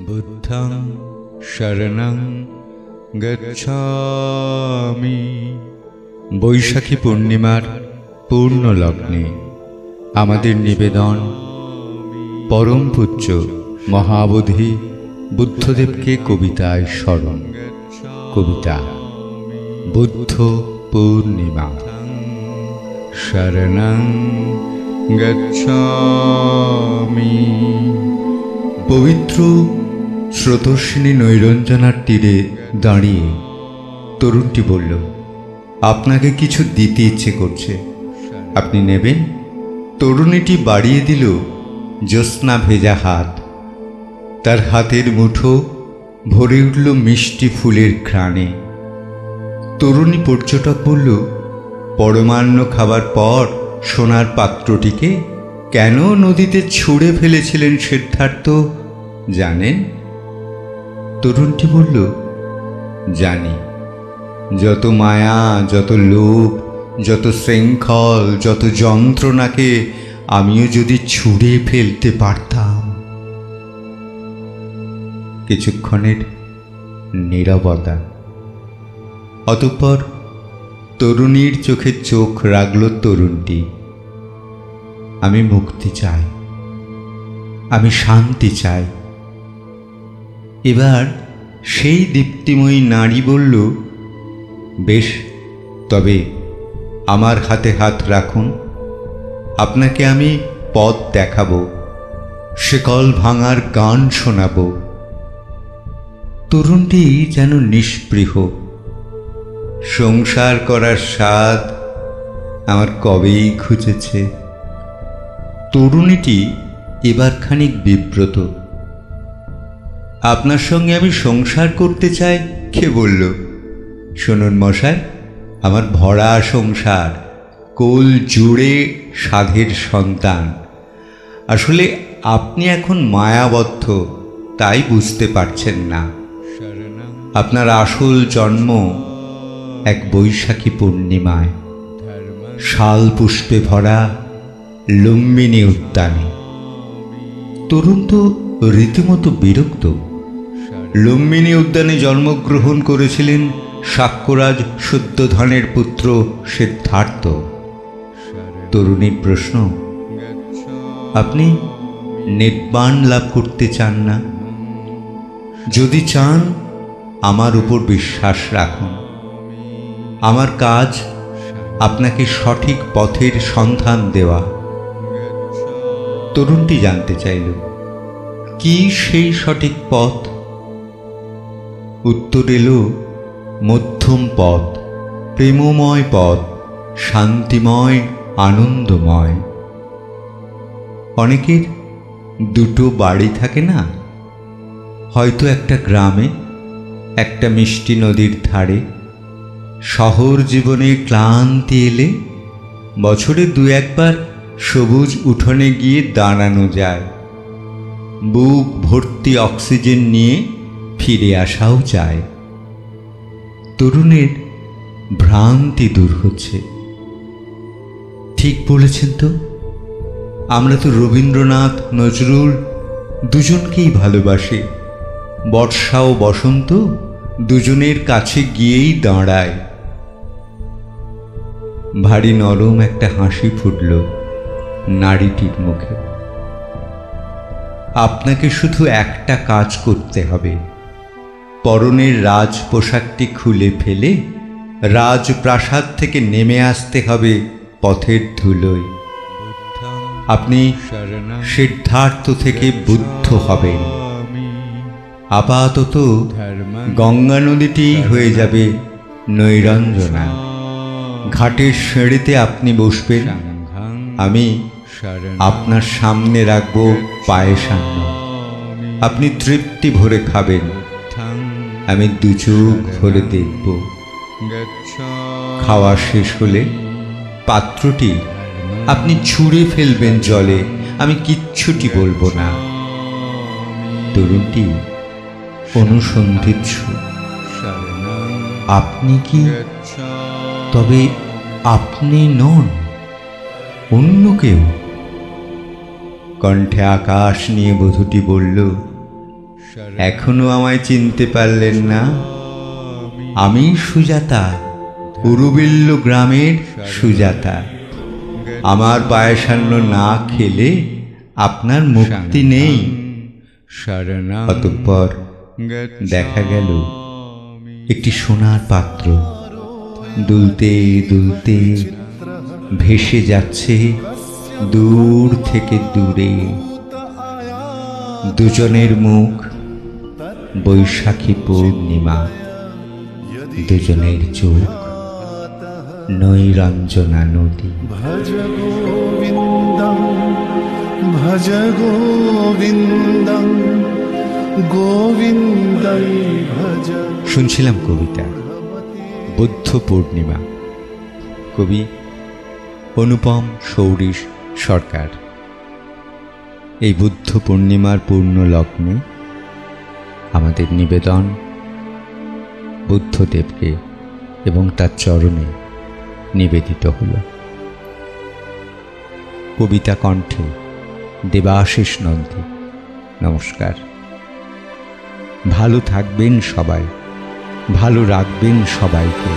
বুদ্ধং শরণং গচ্ছামি। বৈশাখী পূর্ণিমার পূর্ণ লগ্নে আমাদের নিবেদন পরম পূজ্য মহাবোধি বুদ্ধদেবকে কবিতায় স্মরণ। কবিতা বুদ্ধ পূর্ণিমা। শরণং গচ্ছামি। পবিত্র স্রোতস্বিনী নৈরঞ্জনার তীরে দাঁড়িয়ে তরুণটি বলল, আপনাকে কিছু দিতে ইচ্ছে করছে, আপনি নেবেন? তরুণীটি বাড়িয়ে দিল জ্যোৎস্না ভেজা হাত। তার হাতের মুঠো ভরে উঠল মিষ্টি ফুলের ঘ্রাণে। তরুণী পর্যটক বলল, পরমান্ন খাবার পর সোনার পাত্রটিকে কেন নদীতে ছুঁড়ে ফেলেছিলেন সিদ্ধার্থ জানেন? তরুণটি বলল, জানি। যত মায়া, যত লোভ, যত শৃঙ্খল, যত যন্ত্রণাকে আমিও যদি ছুঁড়ে ফেলতে পারতাম। কিছুক্ষণের নীরবতা। অতঃপর তরুণীর চোখে চোখ রাখল তরুণটি। আমি মুক্তি চাই, আমি শান্তি চাই। এবার সেই দীপ্তিময়ী নারী বলল, বেশ, তবে আমার হাতে হাত রাখুন, আপনাকে আমি পথ দেখাবো, শিকল ভাঙার গান শোনাবো। তরুণটি যেন নিষ্পৃহ। সংসার করার স্বাদ আমার কবেই খুঁজেছে। তরুণীটি এবার খানিক বিব্রত। আপনার সঙ্গে আমি সংসার করতে চাই? কে বলল? শুনুন মশাই, আমার ভরা সংসার, কোল জুড়ে সাধের সন্তান। আসলে আপনি এখন মায়াবদ্ধ, তাই বুঝতে পারছেন না। আপনার আসল জন্ম এক বৈশাখী পূর্ণিমায়, শাল পুষ্পে ভরা লুম্বিনী উদ্যানে। তরুণ তো রীতিমতো বিরক্ত। লুম্বিনী উদ্যানে জন্মগ্রহণ করেছিলেন শাক্যরাজ শুদ্ধধনের পুত্র সিদ্ধার্থ। তরুণীর প্রশ্ন, আপনি নির্বাণ লাভ করতে চান না? যদি চান, আমার উপর বিশ্বাস রাখুন। আমার কাজ আপনাকে সঠিক পথের সন্ধান দেওয়া। তরুণটি জানতে চাইল, কি সেই সঠিক পথ? উত্তর এলো, মধ্যম পথ, প্রেমময় পথ, শান্তিময়, আনন্দময়। অনেকের দুটো বাড়ি থাকে না? হয়তো একটা গ্রামে, একটা মিষ্টি নদীর ধারে। শহর জীবনে ক্লান্তি এলে বছরে দু একবার সবুজ উঠোনে গিয়ে দাঁড়ানো যায়। বুক ভর্তি অক্সিজেন নিয়ে ফিরে আসাও যায়। তরুণের ভ্রান্তি দূর হচ্ছে। ঠিক বলেছেন তো, আমরা তো রবীন্দ্রনাথ, নজরুল দুজনকেই ভালোবাসি। বর্ষা ও বসন্ত দুজনের কাছে গিয়েই দাঁড়ায়। ভারী নরম একটা হাসি ফুটল নারীটির মুখে। আপনাকে শুধু একটা কাজ করতে হবে, পরনের রাজ পোশাকটি খুলে ফেলে রাজপ্রাসাদ থেকে নেমে আসতে হবে পথের ধুলোয়। আপনি সিদ্ধার্থ থেকে বুদ্ধ হবেন। আপাতত গঙ্গা নদীটি হয়ে যাবে নৈরঞ্জনা। ঘাটের সিঁড়িতে আপনি বসবেন, আমি আপনার সামনে রাখব পায়েসান্ন। আপনি তৃপ্তি ভরে খাবেন, আমি দু চোখ ভরে দেখব। খাওয়া শেষ হলে পাত্রটি আপনি ছুঁড়ে ফেলবেন জলে, আমি কিচ্ছুটি বলবো না। তরুণটি অনুসন্ধিৎসু। আপনি কি তবে আপনি নন, অন্য কেউ? কণ্ঠে আকাশ নিয়ে বধূটি বলল, এখনো আমায় চিনতে পারলেন না? আমি সুজাতা, উরুবিল্লু গ্রামের সুজাতা। আমার পায়সান্ন না খেলে আপনার মুক্তি নেই। অতঃপর দেখা গেল একটি সোনার পাত্র দুলতে দুলতে ভেসে যাচ্ছে দূর থেকে দূরে। দুজনের মুখ বৈশাখী পূর্ণিমা, দুজনের চোখ নৈরঞ্জনা নদী। ভজ গোবিন্দং ভজ গোবিন্দং গোবিন্দং ভজ। শুনছিলাম কবিতা বুদ্ধ পূর্ণিমা, কবি অনুপম সৌরিশ সরকার। এই বুদ্ধ পূর্ণিমার পূর্ণ লগ্নে আমাদের নিবেদন বুদ্ধদেবকে এবং তার চরণে নিবেদিত হল। কবিতা কণ্ঠে দেবাশিস নন্দী। নমস্কার। ভালো থাকবেন সবাই, ভালো রাখবেন সবাইকে।